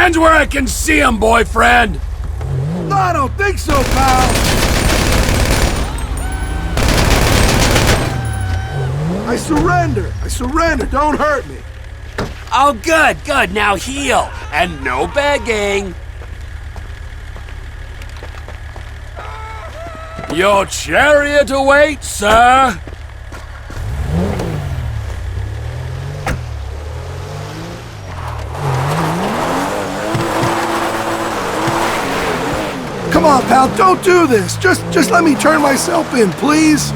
Depends where I can see him, boyfriend. No, I don't think so, pal. I surrender. Don't hurt me. Oh, good. Now heal. And no begging. Your chariot awaits, sir. Come on, pal, don't do this. Just let me turn myself in, please.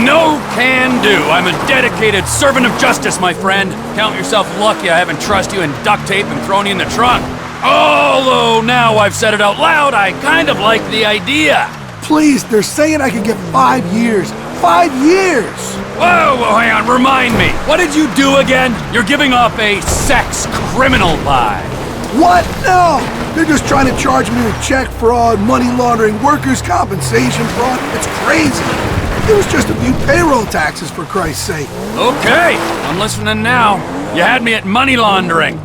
No can do. I'm a dedicated servant of justice, my friend. Count yourself lucky I haven't trussed you in duct tape and thrown you in the trunk. Although now I've said it out loud, I kind of like the idea. Please, they're saying I could get 5 years. 5 years! Whoa, hang on, remind me. What did you do again? You're giving off a sex criminal vibe. What? No! They're just trying to charge me with check fraud, money laundering, workers' compensation fraud. It's crazy. It was just a few payroll taxes, for Christ's sake. Okay, I'm listening now. You had me at money laundering.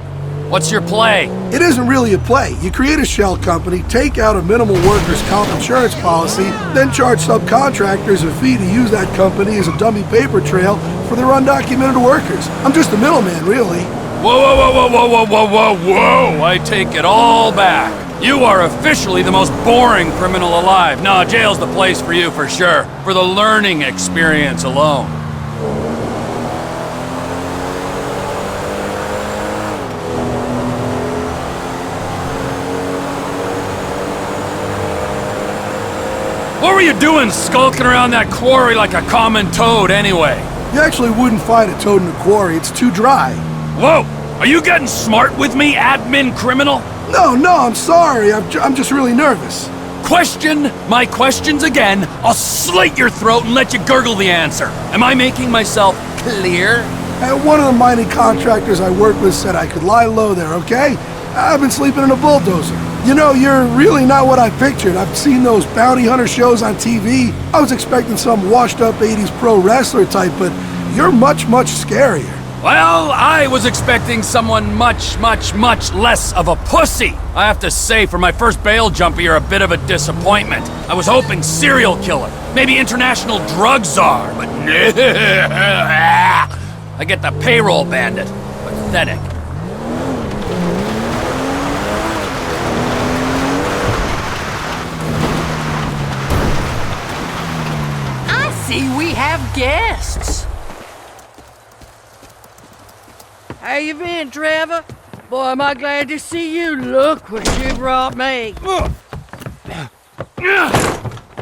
What's your play? It isn't really a play. You create a shell company, take out a minimal workers' comp insurance policy, then charge subcontractors a fee to use that company as a dummy paper trail for their undocumented workers. I'm just a middleman, really. Whoa! I take it all back. You are officially the most boring criminal alive. No, jail's the place for you for sure. For the learning experience alone. What were you doing skulking around that quarry like a common toad anyway? You actually wouldn't find a toad in a quarry. It's too dry. Whoa! Are you getting smart with me, admin criminal? No, I'm sorry. I'm just really nervous. Question my questions again. I'll slit your throat and let you gurgle the answer. Am I making myself clear? One of the mining contractors I work with said I could lie low there, okay? I've been sleeping in a bulldozer. You know, you're really not what I pictured. I've seen those bounty hunter shows on TV. I was expecting some washed-up 80s pro wrestler type, but you're much scarier. Well, I was expecting someone much less of a pussy. I have to say, for my first bail jumper, you're a bit of a disappointment. I was hoping serial killer, maybe international drug czar, but I get the payroll bandit. Pathetic. I see we have guests. How you been, Trevor? Boy, am I glad to see you. Look what you brought me.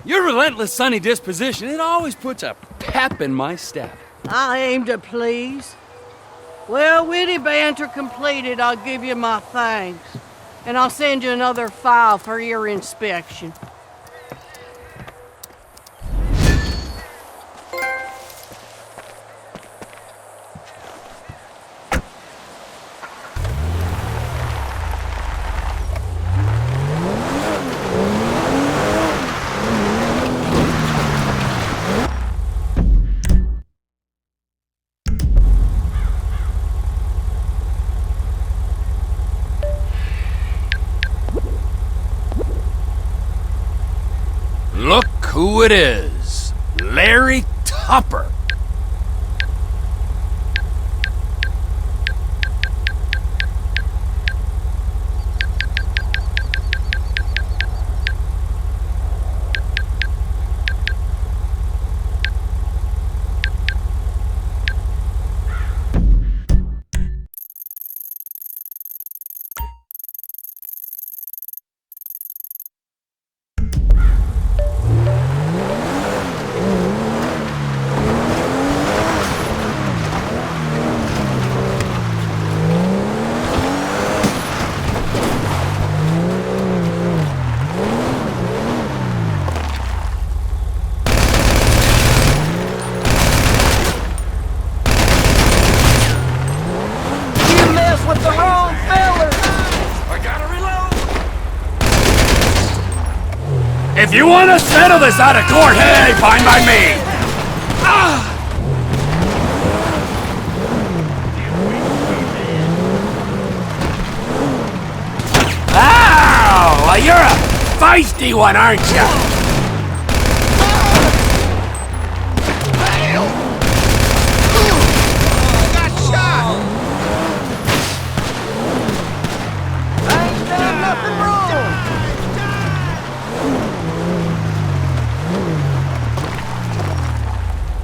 Your relentless sunny disposition, it always puts a pep in my step. I aim to please. Well, witty banter completed, I'll give you my thanks. And I'll send you another file for your inspection. Look who it is. Larry Tupper. If you want to settle this out of court, hey, fine by me. Well, you're a feisty one, aren't you? Got shot! I ain't done nothing wrong.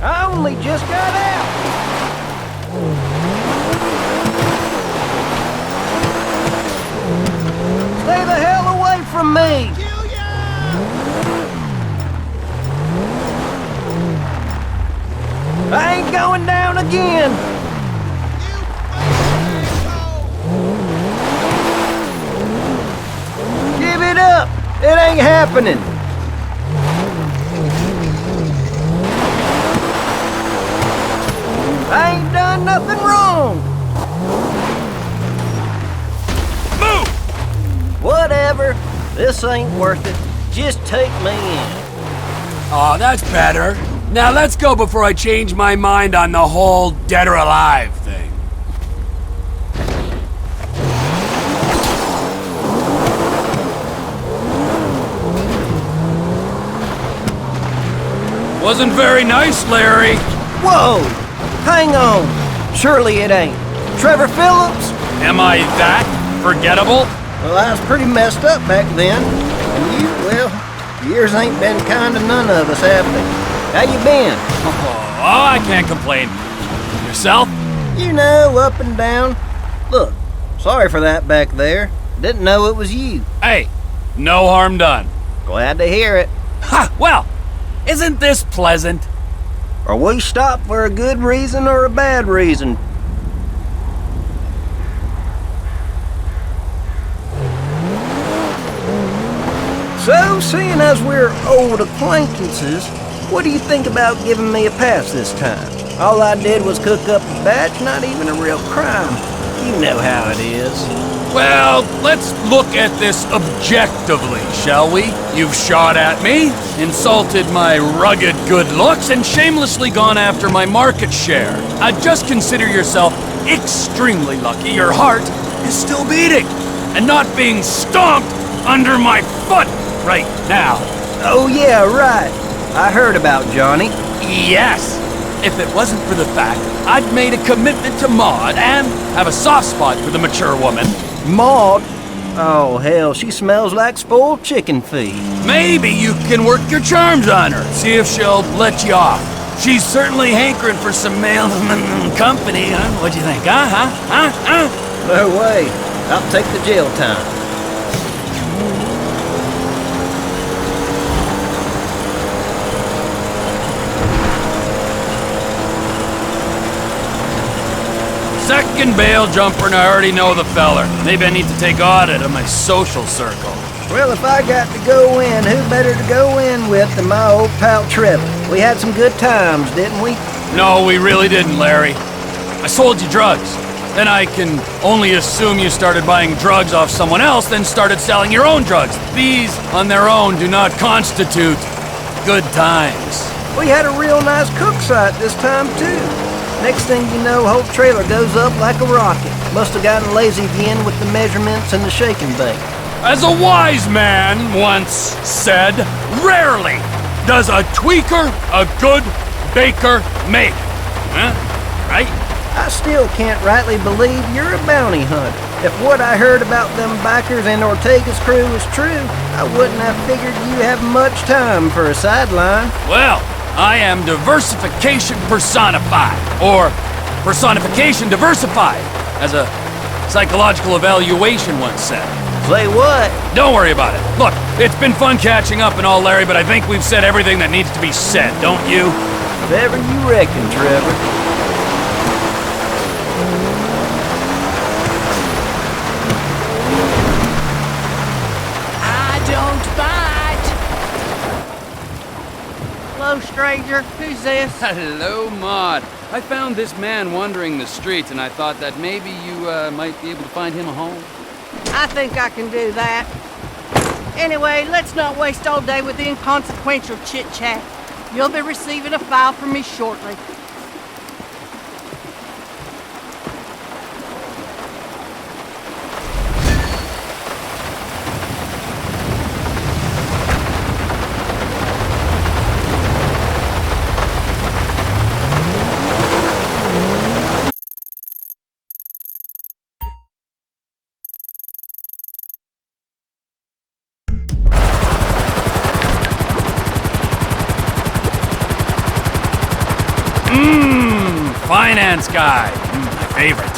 I only just got out. Stay the hell away from me. Kill ya! I ain't going down again. You fucking asshole! Give it up. It ain't happening. I ain't done nothing wrong. Move! Whatever. This ain't worth it. Just take me in. Oh, that's better. Now let's go before I change my mind on the whole dead or alive thing. Wasn't very nice, Larry. Whoa! Hang on. Surely it ain't. Trevor Phillips? Am I that forgettable? Well, I was pretty messed up back then. And you, well, years ain't been kind to none of us, have they? How you been? Oh, I can't complain. Yourself? You know, up and down. Look, sorry for that back there. Didn't know it was you. Hey, no harm done. Glad to hear it. Ha! Well, isn't this pleasant? Are we stopped for a good reason or a bad reason? So, seeing as we're old acquaintances, what do you think about giving me a pass this time? All I did was cook up a batch, not even a real crime. You know how it is. Well, let's look at this objectively, shall we? You've shot at me, insulted my rugged good looks, and shamelessly gone after my market share. I'd just consider yourself extremely lucky your heart is still beating, and not being stomped under my foot right now. Oh yeah, right. I heard about Johnny. Yes! If it wasn't for the fact I'd made a commitment to Maude and have a soft spot for the mature woman. Maude? Oh hell, she smells like spoiled chicken feed. Maybe you can work your charms on her, see if she'll let you off. She's certainly hankering for some male company, huh? What'd you think, huh? No way. I'll take the jail time. Second bail jumper, and I already know the feller. Maybe I need to take audit of my social circle. Well, if I got to go in, who better to go in with than my old pal Trevor? We had some good times, didn't we? No, we really didn't, Larry. I sold you drugs. Then I can only assume you started buying drugs off someone else, then started selling your own drugs. These, on their own, do not constitute good times. We had a real nice cook site this time, too. Next thing you know, whole trailer goes up like a rocket. Must have gotten lazy again with the measurements and the shake and bake. As a wise man once said, rarely does a tweaker a good baker make. Huh? Right? I still can't rightly believe you're a bounty hunter. If what I heard about them bikers and Ortega's crew is true, I wouldn't have figured you have much time for a sideline. Well, I am diversification personified, or personification diversified, as a psychological evaluation once said. Say what? Don't worry about it. Look, it's been fun catching up and all, Larry, but I think we've said everything that needs to be said, don't you? Whatever you reckon, Trevor. I don't bite. Hello, stranger. Who's this? Hello, Maude. I found this man wandering the streets, and I thought that maybe you might be able to find him a home. I think I can do that. Anyway, let's not waste all day with inconsequential chit-chat. You'll be receiving a file from me shortly. finance guy. My favorite.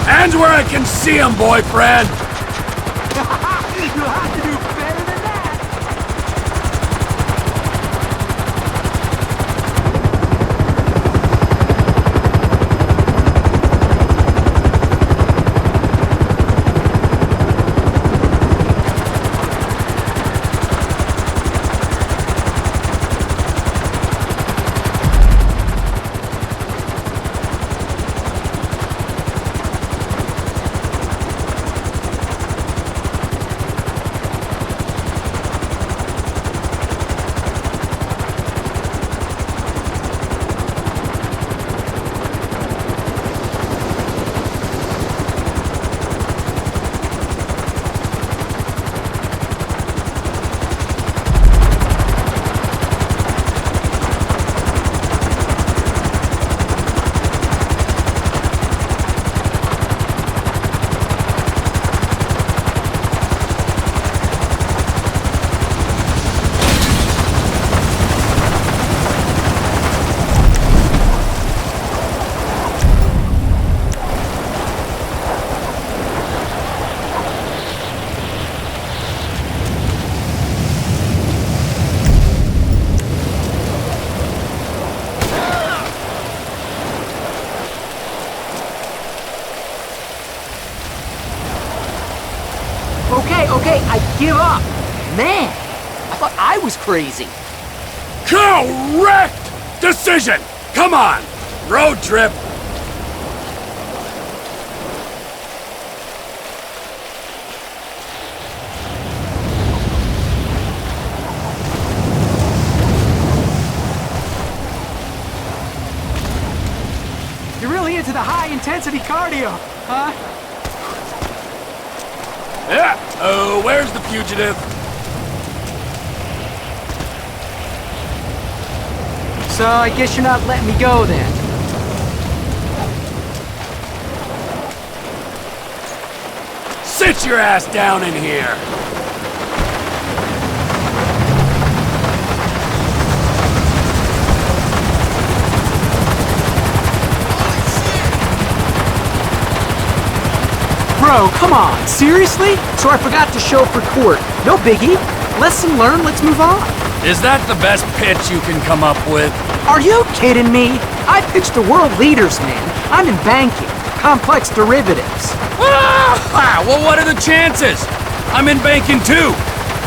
And where I can see him, boyfriend! You'll have to do better than that. Okay, I give up. Man, I thought I was crazy. Correct decision! Come on! Road trip! You're really into the high-intensity cardio, huh? Yeah. Oh, where's the fugitive? So I guess you're not letting me go then. Sit your ass down in here! Bro, come on, seriously? So I forgot to show for court. No biggie. Lesson learned, let's move on. Is that the best pitch you can come up with? Are you kidding me? I pitch the world leaders, man. I'm in banking, complex derivatives. Ah! Well, what are the chances? I'm in banking too.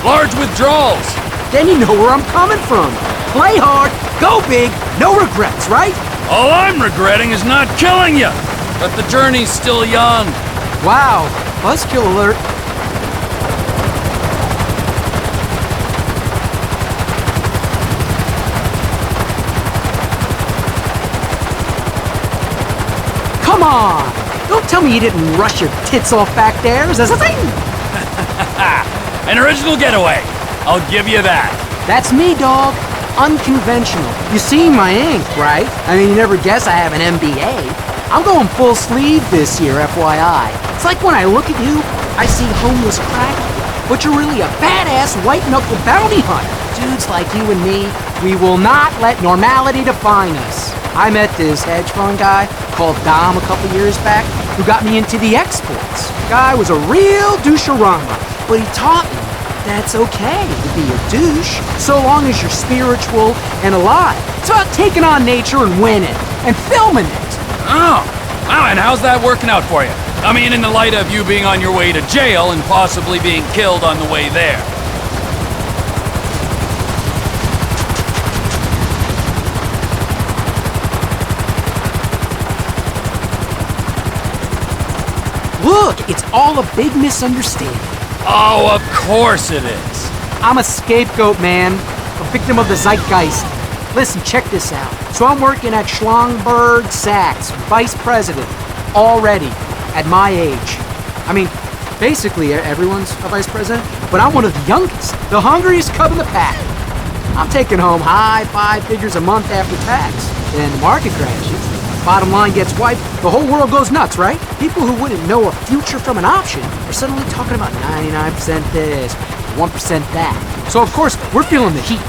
Large withdrawals. Then you know where I'm coming from. Play hard, go big, no regrets, right? All I'm regretting is not killing you. But the journey's still young. Wow, buzzkill alert. Come on! Don't tell me you didn't rush your tits off back there. Is that a thing? An original getaway. I'll give you that. That's me, dog. Unconventional. You see my ink, right? I mean, you never guess I have an MBA. I'm going full sleeve this year, FYI. It's like when I look at you, I see homeless crack, but you're really a badass white-knuckle bounty hunter. Dudes like you and me, we will not let normality define us. I met this hedge fund guy called Dom a couple years back who got me into the exports. Guy was a real douche-a-rama, but he taught me that's okay to be a douche so long as you're spiritual and alive. It's about taking on nature and winning and filming it. Oh, wow, and how's that working out for you? I mean, in the light of you being on your way to jail and possibly being killed on the way there. Look, it's all a big misunderstanding. Oh, of course it is. I'm a scapegoat, man. A victim of the zeitgeist. Listen, check this out. So I'm working at Schlongberg Sachs, vice president, already, at my age. I mean, basically everyone's a vice president, but I'm one of the youngest, the hungriest cub in the pack. I'm taking home high 5 figures a month after tax. Then the market crashes. Bottom line gets wiped, the whole world goes nuts, right? People who wouldn't know a future from an option are suddenly talking about 99% this, 1% that. So of course, we're feeling the heat.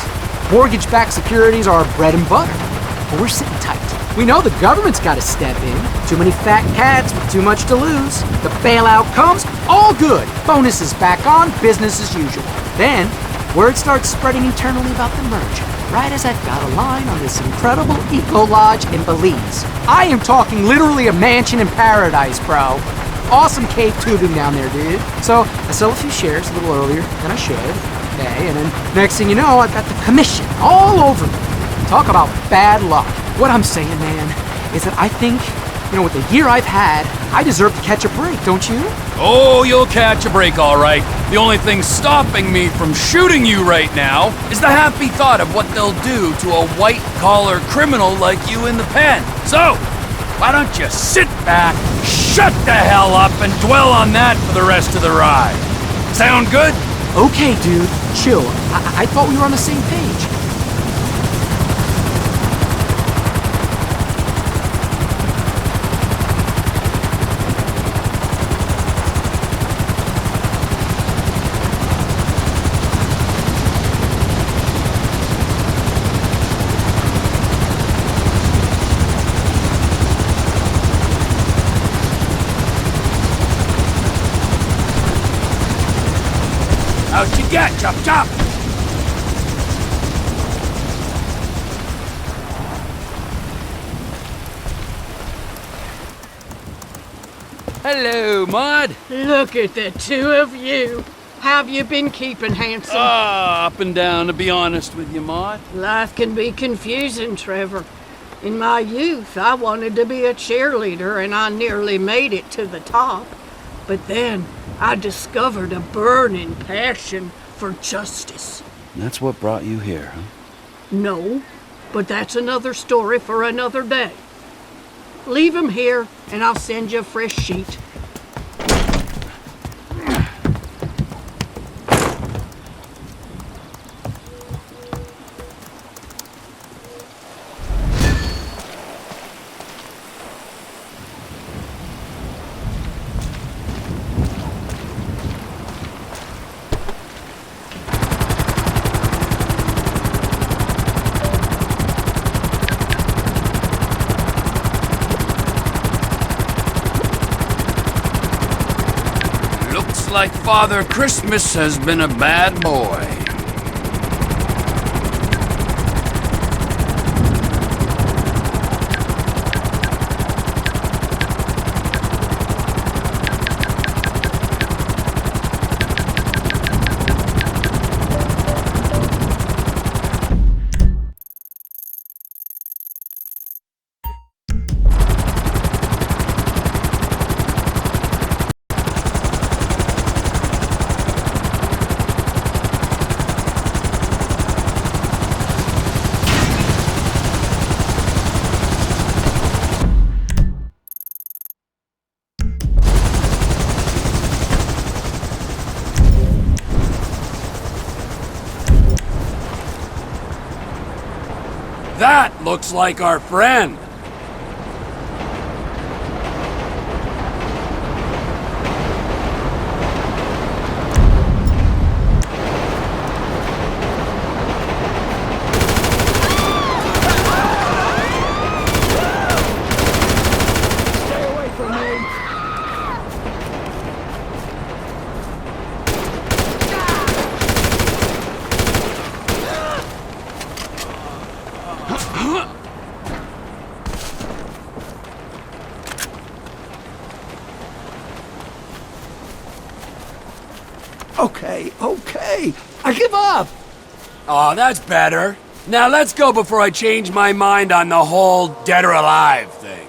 Mortgage-backed securities are our bread and butter. But we're sitting tight. We know the government's got to step in. Too many fat cats with too much to lose. The bailout comes, all good. Bonuses back on, business as usual. Then, word starts spreading internally about the merger. Right as I've got a line on this incredible eco-lodge in Belize. I am talking literally a mansion in paradise, bro. Awesome cave tubing down there, dude. So, I sell a few shares a little earlier than I should. Okay, and then next thing you know, I've got the commission all over me. Talk about bad luck. What I'm saying, man, is that I think, with the year I've had, I deserve to catch a break, don't you? Oh, you'll catch a break, all right. The only thing stopping me from shooting you right now is the happy thought of what they'll do to a white-collar criminal like you in the pen. So, why don't you sit back, shut the hell up, and dwell on that for the rest of the ride? Sound good? Okay, dude, chill. I thought we were on the same page. Out you get, chop chop! Hello, Maude. Look at the two of you. How have you been keeping, handsome? Up and down, to be honest with you, Maude. Life can be confusing, Trevor. In my youth, I wanted to be a cheerleader, and I nearly made it to the top. But then, I discovered a burning passion for justice. That's what brought you here, huh? No, but that's another story for another day. Leave him here, and I'll send you a fresh sheet. Like Father Christmas has been a bad boy. That looks like our friend. Okay, I give up. Oh, that's better. Now let's go before I change my mind on the whole dead or alive thing.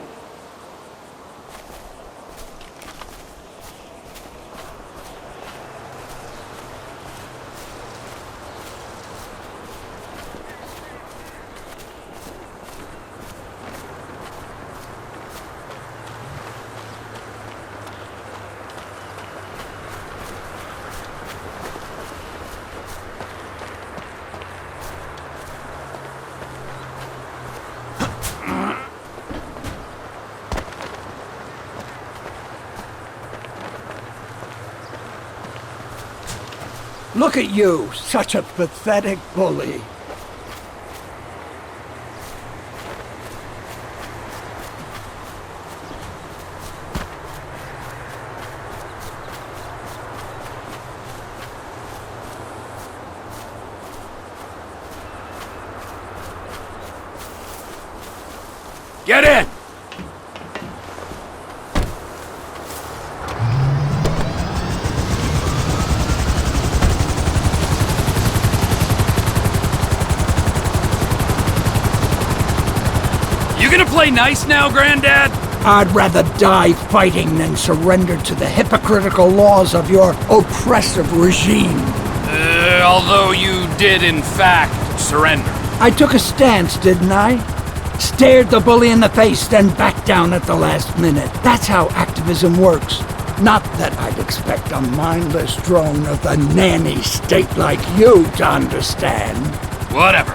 Look at you, such a pathetic bully. Get in! You gonna play nice now, Granddad? I'd rather die fighting than surrender to the hypocritical laws of your oppressive regime. Although you did, in fact, surrender. I took a stance, didn't I? Stared the bully in the face, then backed down at the last minute. That's how activism works. Not that I'd expect a mindless drone of the nanny state like you to understand. Whatever.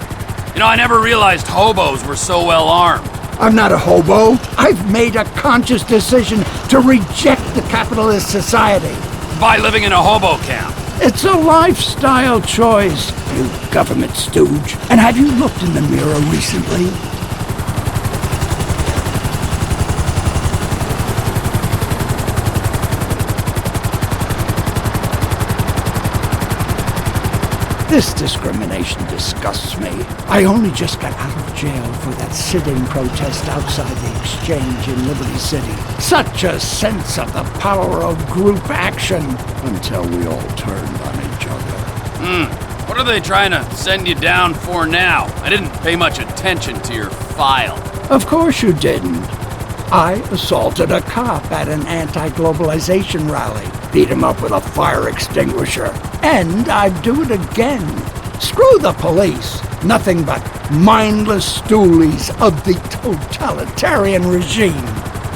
You know, I never realized hobos were so well armed. I'm not a hobo. I've made a conscious decision to reject the capitalist society. By living in a hobo camp. It's a lifestyle choice, you government stooge. And have you looked in the mirror recently? This discrimination disgusts me. I only just got out of jail for that sit-in protest outside the exchange in Liberty City. Such a sense of the power of group action until we all turned on each other. What are they trying to send you down for now? I didn't pay much attention to your file. Of course you didn't. I assaulted a cop at an anti-globalization rally. Beat him up with a fire extinguisher. And I'd do it again. Screw the police. Nothing but mindless stoolies of the totalitarian regime.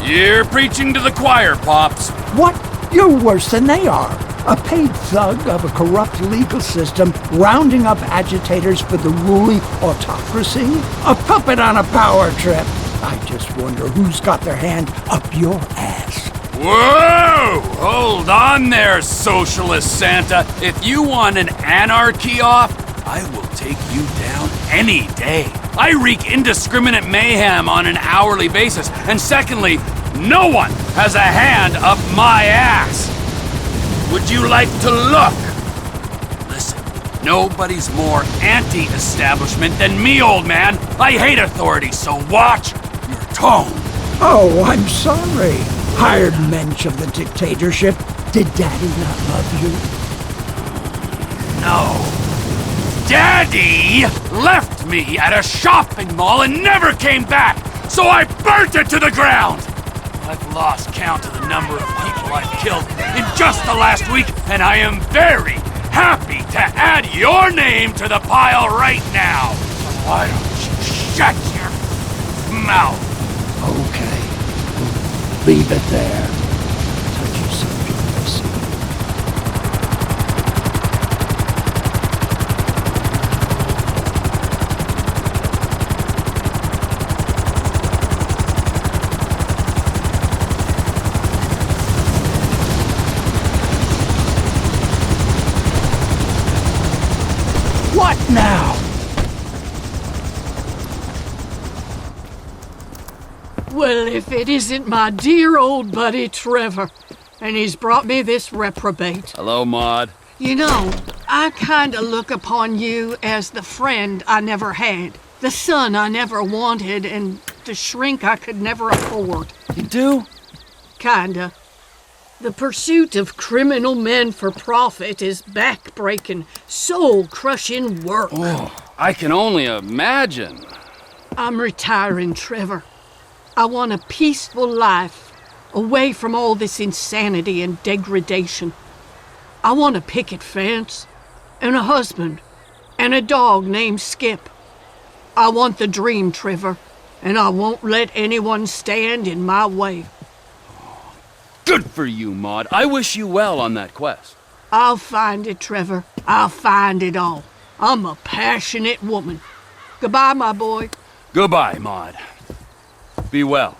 You're preaching to the choir, Pops. What? You're worse than they are. A paid thug of a corrupt legal system rounding up agitators for the ruling autocracy? A puppet on a power trip. I just wonder who's got their hand up your ass. Whoa! Hold on there, Socialist Santa. If you want an anarchy off, I will take you down any day. I wreak indiscriminate mayhem on an hourly basis. And secondly, no one has a hand up my ass. Would you like to look? Listen, nobody's more anti-establishment than me, old man. I hate authority, so watch your tone. Oh, I'm sorry. Hired mensch of the dictatorship. Did Daddy not love you? No. Daddy left me at a shopping mall and never came back, so I burnt it to the ground. I've lost count of the number of people I've killed in just the last week, and I am very happy to add your name to the pile right now. So why don't you shut your mouth? Okay. Leave it there. Touchy subject, I see. What now? Well, if it isn't my dear old buddy Trevor, and he's brought me this reprobate. Hello, Maude. You know, I kinda look upon you as the friend I never had, the son I never wanted, and the shrink I could never afford. You do? Kinda. The pursuit of criminal men for profit is back-breaking, soul-crushing work. Oh, I can only imagine. I'm retiring, Trevor. I want a peaceful life, away from all this insanity and degradation. I want a picket fence, and a husband, and a dog named Skip. I want the dream, Trevor, and I won't let anyone stand in my way. Good for you, Maude. I wish you well on that quest. I'll find it, Trevor. I'll find it all. I'm a passionate woman. Goodbye, my boy. Goodbye, Maude. Be well.